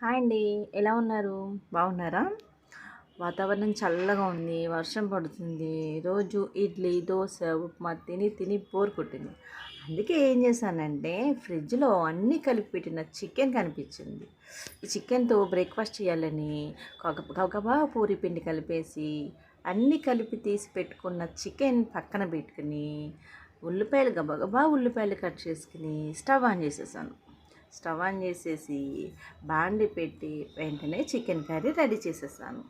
Hi అండి. ఎలా ఉన్నారు? బాగున్నారా? వాతావరణం చల్లగా ఉంది. వర్షం పడుతుంది. రోజు ఇడ్లీ, దోస, ఉప్మా తిని తిని బోర్ కొట్టింది. అందుకే ఏం చేశానంటే ఫ్రిడ్జ్‌లో అన్నీ కలిపి పెట్టిన చికెన్ కనిపించింది. ఈ చికెన్‌తో బ్రేక్‌ఫాస్ట్ చేయాలని గబగబా పూరి పిండి కలిపేసి అన్నీ కలిపి తీసి పెట్టుకున్న చికెన్ పక్కన పెట్టుకొని ఉల్లిపాయలు గబగబా ఉల్లిపాయలు కట్ చేసుకొని స్టవ్ ఆన్ చేసేసాను. స్టవ్ ఆన్ చేసేసి బాండి పెట్టి వెంటనే చికెన్ కర్రీ రెడీ చేసేసాను.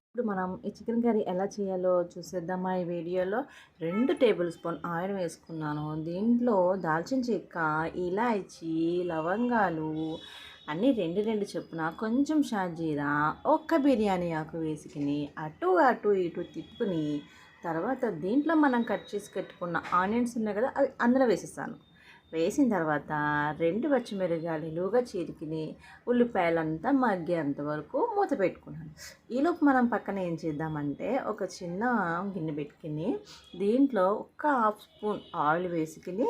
ఇప్పుడు మనం ఈ చికెన్ కర్రీ ఎలా చేయాలో చూసేద్దామా ఈ వీడియోలో. 2 టేబుల్ స్పూన్ ఆయిల్ వేసుకున్నాను. దీంట్లో దాల్చిన చెక్క, ఇలాచి, లవంగాలు అన్నీ 2, 2 చొప్పున, కొంచెం షాజీరా, ఒక్క బిర్యానీ ఆకు వేసుకుని అటు అటు ఇటు తిప్పుకుని తర్వాత దీంట్లో మనం కట్ చేసి పెట్టుకున్న ఆనియన్స్ ఉన్నాయి కదా, అవి అందులో వేసేసాను. వేసిన తర్వాత 2 పచ్చిమిరపకాయలు నిలువుగా చీరికిని ఉల్లిపాయలంతా మగ్గేంత వరకు మూత పెట్టుకున్నాను. ఈలోపు మనం పక్కన ఏం చేద్దామంటే ఒక చిన్న గిన్నె పెట్టుకుని దీంట్లో ఒక హాఫ్ స్పూన్ ఆయిల్ వేసుకుని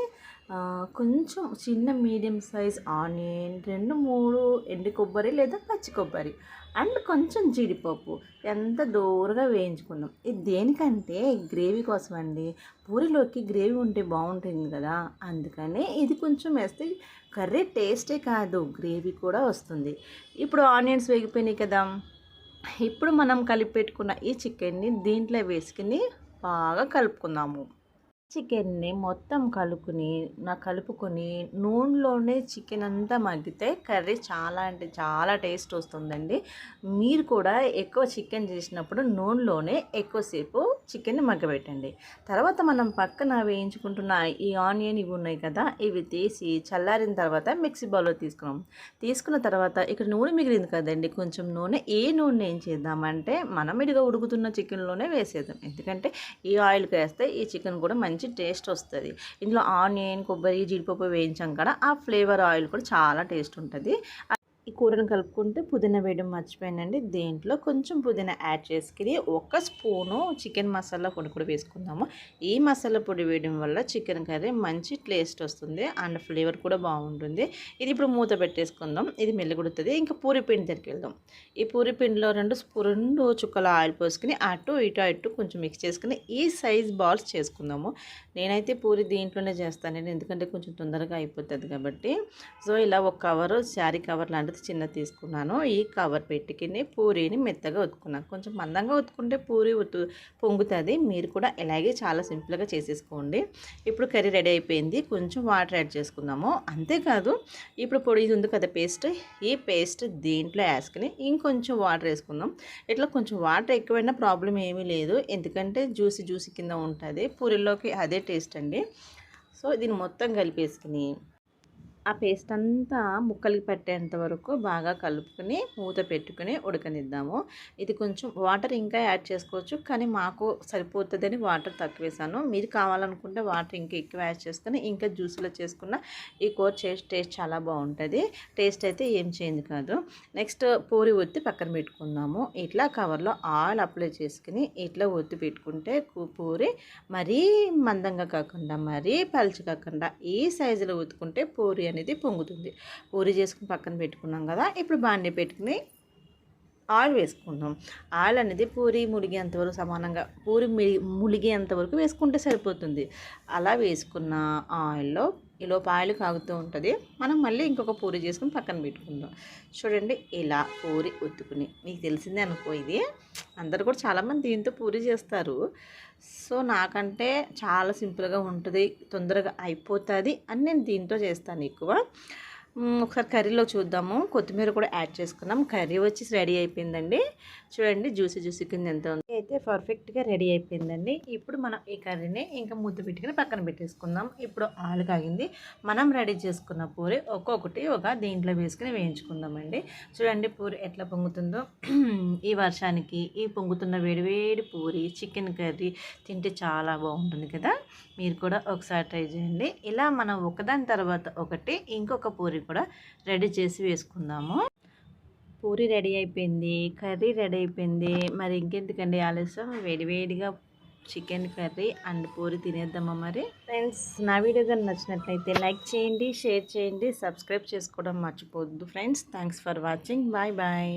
కొంచెం చిన్న మీడియం సైజ్ ఆనియన్, 2, 3 ఎండు కొబ్బరి లేదా పచ్చి కొబ్బరి అండ్ కొంచెం జీడిపప్పు ఎంత దూరగా వేయించుకున్నాం. ఇది దేనికంటే గ్రేవీ కోసం అండి. పూరిలోకి గ్రేవీ ఉంటే బాగుంటుంది కదా, అందుకని ఇది కొంచెం వేస్తే కర్రీ టేస్టే కాదు గ్రేవీ కూడా వస్తుంది. ఇప్పుడు ఆనియన్స్ వేగిపోయినాయి కదా, ఇప్పుడు మనం కలిపి పెట్టుకున్న ఈ చికెన్ని దీంట్లో వేసుకుని బాగా కలుపుకుందాము. చికెన్ని మొత్తం కలుపుకొని నూనెలోనే చికెన్ అంతా మగ్గితే కర్రీ చాలా అంటే చాలా టేస్ట్ వస్తుందండి. మీరు కూడా ఎక్కువ చికెన్ చేసినప్పుడు నూనెలోనే ఎక్కువసేపు చికెన్ని మగ్గబెట్టండి. తర్వాత మనం పక్కన వేయించుకుంటున్న ఈ ఆనియన్ ఇవి ఉన్నాయి కదా, ఇవి తీసి చల్లారిన తర్వాత మిక్సీ బౌల్లో తీసుకున్న తర్వాత ఇక్కడ నూనె మిగిలింది కదండి, కొంచెం నూనె. ఏ నూనె ఏం చేద్దామంటే మనం ఇదిగా ఉడుకుతున్న చికెన్లోనే వేసేద్దాం. ఎందుకంటే ఈ ఆయిల్కి వేస్తే ఈ చికెన్ కూడా మంచి టేస్ట్ వస్తుంది. ఇందులో ఆనియన్, కొబ్బరి, జీడిపప్పు వేయించాం కదా, ఆ ఫ్లేవర్ ఆయిల్ కూడా చాలా టేస్ట్ ఉంటుంది. ఈ కూరను కలుపుకుంటే పుదీనా వేయడం మర్చిపోయానండి. దీంట్లో కొంచెం పుదీనా యాడ్ చేసుకుని ఒక స్పూను చికెన్ మసాలా పొడి కూడా వేసుకుందాము. ఈ మసాలా పొడి వేయడం వల్ల చికెన్ కర్రీ మంచి టేస్ట్ వస్తుంది అండ్ ఫ్లేవర్ కూడా బాగుంటుంది. ఇది ఇప్పుడు మూత పెట్టేసుకుందాం. ఇది మెల్లగుడుతుంది. ఇంకా పూరి పిండి దగ్గరికి వెళ్దాం. ఈ పూరి పిండిలో 2 చుక్కల ఆయిల్ పోసుకుని అటు ఇటు కొంచెం మిక్స్ చేసుకుని ఈ సైజ్ బాల్స్ చేసుకుందాము. నేనైతే పూరి దీంట్లోనే చేస్తానండి, ఎందుకంటే కొంచెం తొందరగా అయిపోతుంది కాబట్టి. సో ఇలా ఒక కవరు, శారీ కవర్ లాంటిది చిన్నది తీసుకున్నాను. ఈ కవర్ పెట్టుకుని పూరీని మెత్తగా ఉతుకున్నాను. కొంచెం మందంగా ఉతుకుంటే పూరి పొంగుతుంది. మీరు కూడా ఇలాగే చాలా సింపుల్గా చేసేసుకోండి. ఇప్పుడు కర్రీ రెడీ అయిపోయింది. కొంచెం వాటర్ యాడ్ చేసుకుందాము. అంతేకాదు ఇప్పుడు పొడి ఇది ఉంది కదా పేస్ట్, ఈ పేస్ట్ దీంట్లో వేసుకుని ఇంకొంచెం వాటర్ వేసుకుందాం. ఇట్లా కొంచెం వాటర్ ఎక్కువైనా ప్రాబ్లం ఏమీ లేదు, ఎందుకంటే జ్యూసీ కింద ఉంటుంది. పూరీలోకి అదే టేస్ట్ అండి. సో దీన్ని మొత్తం కలిపేసుకుని ఆ పేస్ట్ అంతా ముక్కలకి పట్టేంత వరకు బాగా కలుపుకొని మూత పెట్టుకుని ఉడకనిద్దాము. ఇది కొంచెం వాటర్ ఇంకా యాడ్ చేసుకోవచ్చు, కానీ మాకు సరిపోతుందని వాటర్ తక్కువ వేసాను. మీరు కావాలనుకుంటే వాటర్ ఇంకా ఎక్కువ యాడ్ చేసుకొని ఇంకా జ్యూస్లో చేసుకున్న ఈ కూర టేస్ట్ చాలా బాగుంటుంది. టేస్ట్ అయితే ఏం చేంజ్ కాదు. నెక్స్ట్ పూరి ఒత్తి పక్కన పెట్టుకుందాము. ఇట్లా కవర్లో ఆయిల్ అప్లై చేసుకుని ఇట్లా ఒత్తి పెట్టుకుంటే పూరి మరీ మందంగా కాకుండా మరీ పలుచు కాకుండా ఈ సైజులో ఒత్తుకుంటే పూరి అనేది పొంగుతుంది. పూరి చేసుకుని పక్కన పెట్టుకున్నాం కదా, ఇప్పుడు బాండీ పెట్టుకుని ఆయిల్ వేసుకుందాం. ఆయిల్ అనేది పూరి ములిగేంతవరకు సమానంగా ములిగేంతవరకు వేసుకుంటే సరిపోతుంది. అలా వేసుకున్న ఆయిల్లో ఈలోపు ఆయిల్ కాగుతూ ఉంటుంది. మనం మళ్ళీ ఇంకొక పూరి చేసుకుని పక్కన పెట్టుకుందాం. చూడండి, ఇలా పూరి ఒత్తుకుని, మీకు తెలిసిందే అనుకో, ఇది అందరు కూడా చాలామంది దీంతో పూరి చేస్తారు. సో నాకంటే చాలా సింపుల్గా ఉంటుంది, తొందరగా అయిపోతుంది అని నేను దీంతో చేస్తాను ఎక్కువ. ఒకసారి కర్రీలో చూద్దాము. కొత్తిమీర కూడా యాడ్ చేసుకున్నాం. కర్రీ వచ్చి రెడీ అయిపోయిందండి. చూడండి జ్యూసీ కింద ఎంత ఉంది. అయితే పర్ఫెక్ట్గా రెడీ అయిపోయిందండి. ఇప్పుడు మనం ఈ కర్రీని ఇంకా మూత పెట్టుకుని పక్కన పెట్టేసుకుందాం. ఇప్పుడు ఆలు కాగింది. మనం రెడీ చేసుకున్న పూరి ఒక్కొక్కటి ఒక దీంట్లో వేసుకుని వేయించుకుందామండి. చూడండి పూరి ఎట్లా పొంగుతుందో. ఈ వర్షానికి ఈ పొంగుతున్న వేడివేడి పూరి చికెన్ కర్రీ తింటే చాలా బాగుంటుంది కదా. మీరు కూడా ఒకసారి ట్రై చేయండి. ఇలా మనం ఒకదాని తర్వాత ఒకటి ఇంకొక పూరి కూడా రెడీ చేసి వేసుకుందాము. పూరి రెడీ అయిపోయింది, కర్రీ రెడీ అయిపోయింది. మరి ఇంకెందుకండి ఆలస్యం, వేడివేడిగా చికెన్ కర్రీ అండ్ పూరి తినేద్దామా మరి ఫ్రెండ్స్. నా వీడియో కానీ నచ్చినట్లయితే లైక్ చేయండి, షేర్ చేయండి, సబ్స్క్రైబ్ చేసుకోవడం మర్చిపోవద్దు friends. Thanks for watching. Bye bye.